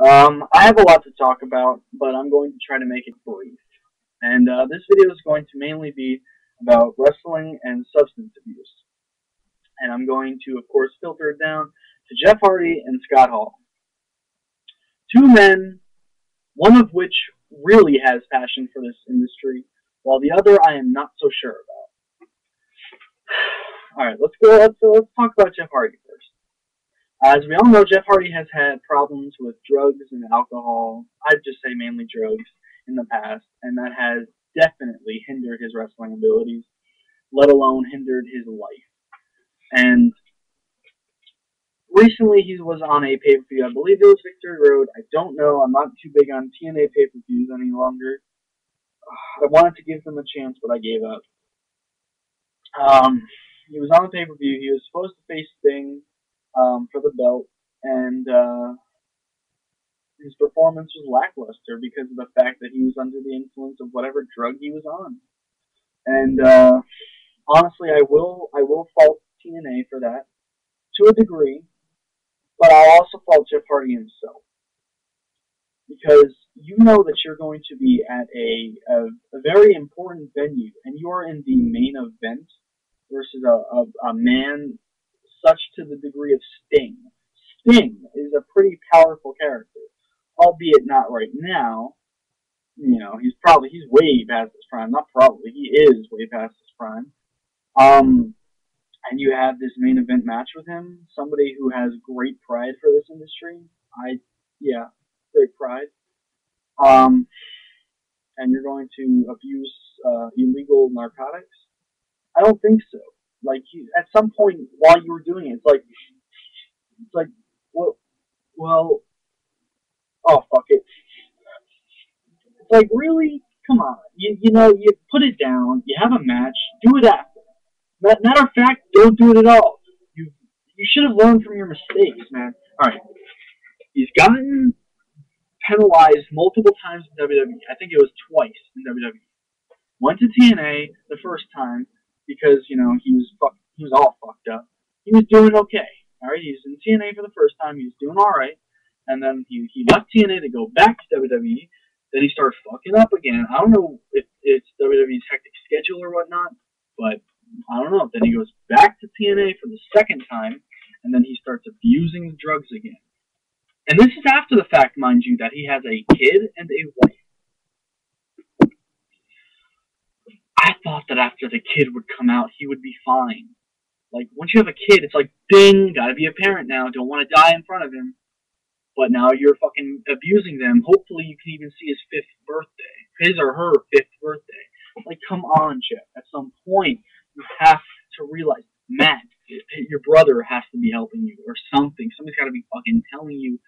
I have a lot to talk about, but I'm going to try to make it brief. And this video is going to mainly be about wrestling and substance abuse. And I'm going to, of course, filter it down to Jeff Hardy and Scott Hall. Two men, one of which really has passion for this industry, while the other I am not so sure about. Alright, let's talk about Jeff Hardy first. As we all know, Jeff Hardy has had problems with drugs and alcohol, I'd just say mainly drugs, in the past, and that has definitely hindered his wrestling abilities, let alone hindered his life. And recently he was on a pay-per-view, I believe it was Victory Road, I don't know, I'm not too big on TNA pay-per-views any longer. I wanted to give them a chance, but I gave up. He was on the pay-per-view, he was supposed to face Sting for the belt, and his performance was lackluster because of the fact that he was under the influence of whatever drug he was on. And honestly, I will fault TNA for that to a degree, but I'll also fault Jeff Hardy himself, because you know that you're going to be at a very important venue, and you are in the main event versus a man such to the degree of Sting. Sting is a pretty powerful character, albeit not right now. You know, he's way past his prime. Not probably, he is way past his prime. And you have this main event match with him, somebody who has great pride for this industry. Great pride. And you're going to abuse illegal narcotics? I don't think so. Like, at some point while you were doing it, it's like, well, oh, fuck it. It's like, really? Come on. You know, you put it down, you have a match, do it after. Matter of fact, don't do it at all. You should have learned from your mistakes, man. Alright. He's gotten penalized multiple times in WWE. I think it was twice in WWE. Went to TNA the first time because, you know, he was all fucked up. He was doing okay. Alright, he was in TNA for the first time, he was doing alright. And then he left TNA to go back to WWE. Then he started fucking up again. I don't know if it's WWE's hectic schedule or whatnot, but I don't know. Then he goes back to TNA for the second time, and then he starts abusing the drugs again. And this is after the fact, mind you, that he has a kid and a wife. I thought that after the kid would come out, he would be fine. Like, once you have a kid, it's like, ding, gotta be a parent now, don't want to die in front of him. But now you're fucking abusing them. Hopefully you can even see his 5th birthday. His or her 5th birthday. Like, come on, Jeff. At some point, you have to realize, Matt, your brother has to be helping you or something. Somebody's got to be fucking telling you,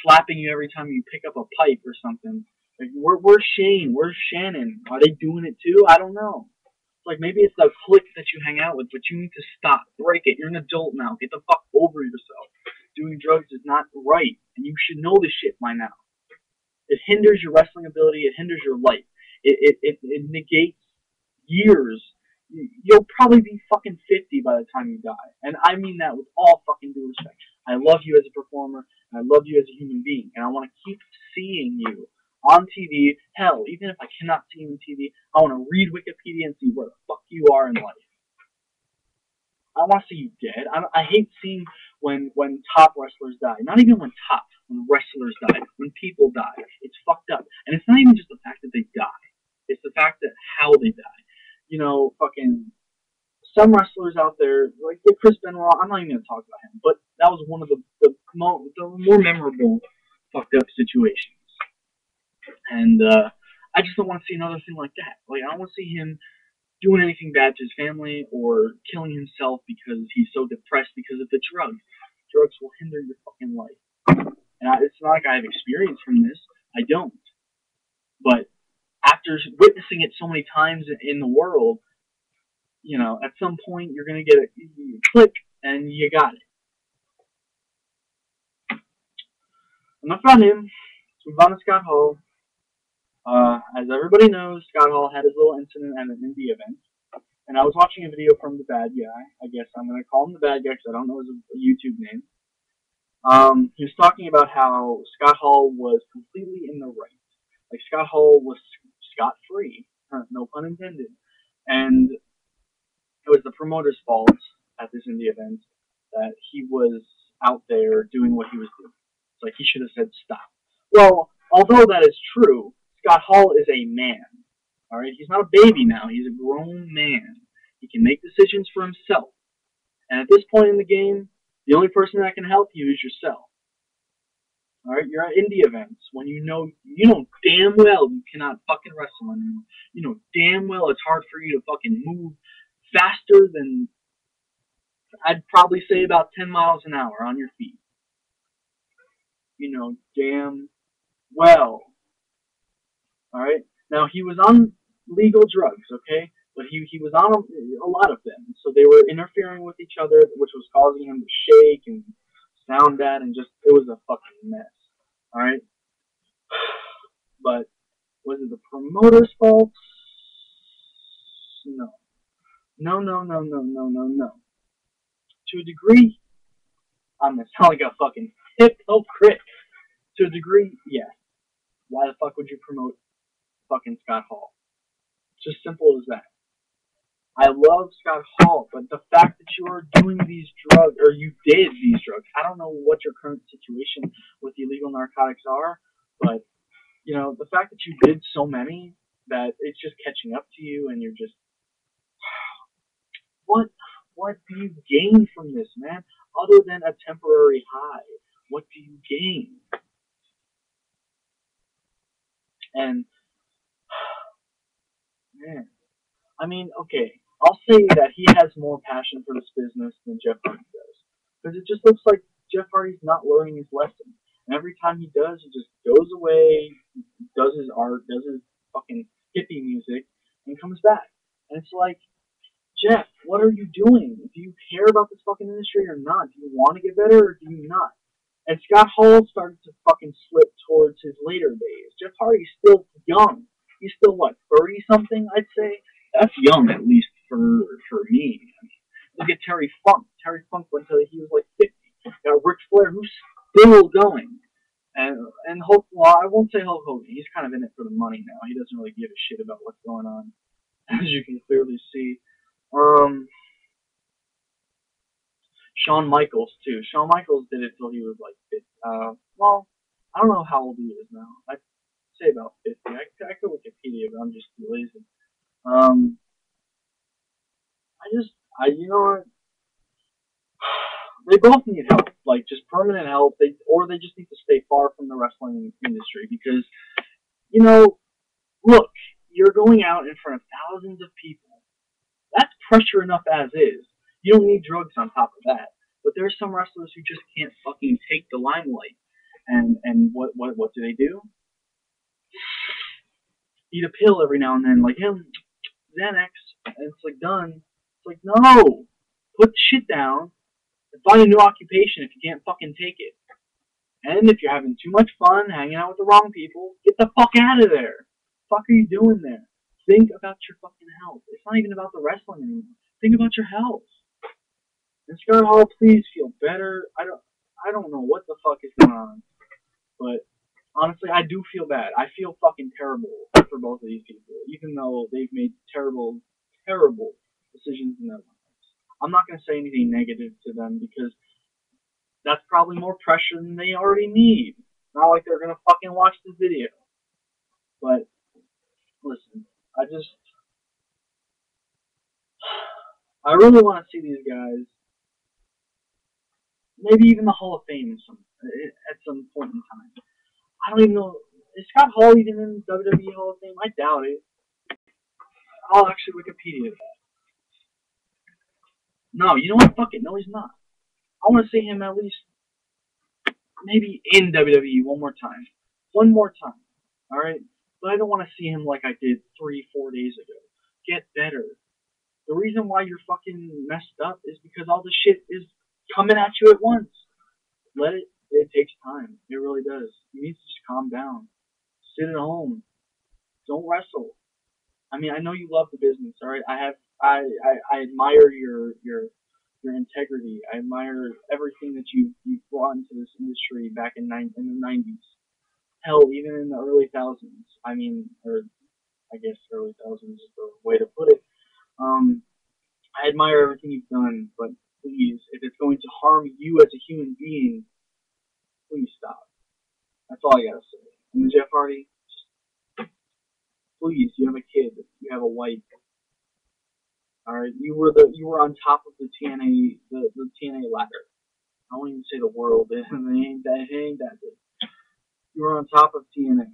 slapping you every time you pick up a pipe or something. Like, where's Shane? Where's Shannon? Are they doing it too? I don't know. Like, maybe it's the clique that you hang out with, but you need to stop. Break it. You're an adult now. Get the fuck over yourself. Doing drugs is not right, and you should know this shit by now. It hinders your wrestling ability. It hinders your life. It negates years. You'll probably be fucking 50 by the time you die. And I mean that with all fucking due respect. I love you as a performer, and I love you as a human being, and I want to keep seeing you on TV. Hell, even if I cannot see you on TV, I want to read Wikipedia and see where the fuck you are in life. I want to see you dead. I hate seeing when top wrestlers die. Not even when wrestlers die. When people die. It's fucked up. And it's not even just the fact that they die. It's the fact that how they die. You know, fucking some wrestlers out there, like Chris Benoit, I'm not even going to talk about him, but that was one of the more memorable fucked up situations. And I just don't want to see another thing like that. Like, I don't want to see him doing anything bad to his family or killing himself because he's so depressed because of the drugs. Drugs will hinder your fucking life. And it's not like I have experience from this. I don't. But after witnessing it so many times in the world, you know, at some point you're going to get a click and you got it. Enough about him. Let's move on to Scott Hall. As everybody knows, Scott Hall had his little incident at an indie event. And I was watching a video from the bad guy. I guess I'm going to call him the bad guy because I don't know his YouTube name. He was talking about how Scott Hall was completely in the right. Like Scott Hall was scot free, no pun intended, and it was the promoter's fault at this indie event that he was out there doing what he was doing. It's like he should have said stop. Well, although that is true, Scott Hall is a man. All right, he's not a baby now. He's a grown man. He can make decisions for himself. And at this point in the game, the only person that can help you is yourself. All right, you're at indie events when you know damn well you cannot fucking wrestle anymore. You know damn well it's hard for you to fucking move faster than I'd probably say about 10 miles an hour on your feet. You know damn well. All right. Now he was on legal drugs, okay, but he was on a lot of them, so they were interfering with each other, which was causing him to shake and sound bad, and just it was a fucking mess. All right. But was it the promoter's fault? No. No, no, no, no, no, no, no. To a degree, I'm gonna sound like a fucking hypocrite. To a degree, yes. Why the fuck would you promote fucking Scott Hall? It's just simple as that. I love Scott Hall, but the fact that you are doing these drugs, or you did these drugs, I don't know what your current situation with illegal narcotics are, but, you know, the fact that you did so many that it's just catching up to you and you're just, what, what do you gain from this, man? Other than a temporary high, what do you gain? And, man, I mean, okay, I'll say that he has more passion for this business than Jeff Hardy does. Because it just looks like Jeff Hardy's not learning his lesson. And every time he does, he just goes away, does his art, does his fucking hippie music, and comes back. And it's like, Jeff, what are you doing? Do you care about this fucking industry or not? Do you want to get better or do you not? And Scott Hall started to fucking slip towards his later days. Jeff Hardy's still young. He's still, what, 30 something, I'd say? That's young, at least, for me. I mean, look at Terry Funk. Terry Funk went until he was like 50. Got Ric Flair, who's still going. And Hulk, well, I won't say Hulk Hogan. He's kind of in it for the money now. He doesn't really give a shit about what's going on, as you can clearly see. Shawn Michaels too. Shawn Michaels did it till he was like 50. Well, I don't know how old he is now. I'd say about 50. I could Wikipedia, but I'm just too lazy. Um, you know what? They both need help, like just permanent help. Or they just need to stay far from the wrestling industry because, you know, look, you're going out in front of thousands of people. That's pressure enough as is. You don't need drugs on top of that. But there's some wrestlers who just can't fucking take the limelight. And what do they do? Eat a pill every now and then, like him, Xanax, and it's like done. It's like no, put the shit down and find a new occupation if you can't fucking take it. And if you're having too much fun hanging out with the wrong people, get the fuck out of there. What the fuck are you doing there? Think about your fucking health. It's not even about the wrestling anymore. Think about your health. And Scott Hall, please feel better. I don't know what the fuck is going on, but honestly, I do feel bad. I feel fucking terrible for both of these people, even though they've made terrible, terrible decisions in their lives. I'm not gonna say anything negative to them because that's probably more pressure than they already need. Not like they're gonna fucking watch the video. But listen, I really want to see these guys, maybe even the Hall of Fame at some point in time. I don't even know. Is Scott Hall even in WWE Hall of Fame? I doubt it. I'll actually Wikipedia that. No, you know what? Fuck it. No, he's not. I want to see him at least maybe in WWE one more time. One more time. Alright? But I don't want to see him like I did 3-4 days ago. Get better. The reason why you're fucking messed up is because all the shit is coming at you at once. Let it. It takes time. It really does. You need to just calm down. Sit at home. Don't wrestle. I mean, I know you love the business, alright? I admire your your integrity. I admire everything that you've brought into this industry back in the '90s. Hell, even in the early thousands. I mean, or I guess early thousands is the way to put it. Um, I admire everything you've done, but please, if it's going to harm you as a human being, please stop. That's all I gotta say. And Jeff Hardy, please, you have a kid, you have a wife. All right, you were on top of the TNA ladder. I won't even say the world. It ain't that big. You were on top of TNA,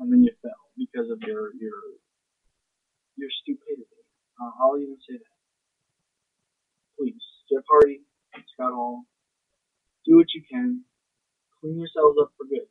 and then you fell because of your stupidity. I'll even say that. Please, Jeff Hardy, Scott Hall, do what you can. Clean yourselves up for good.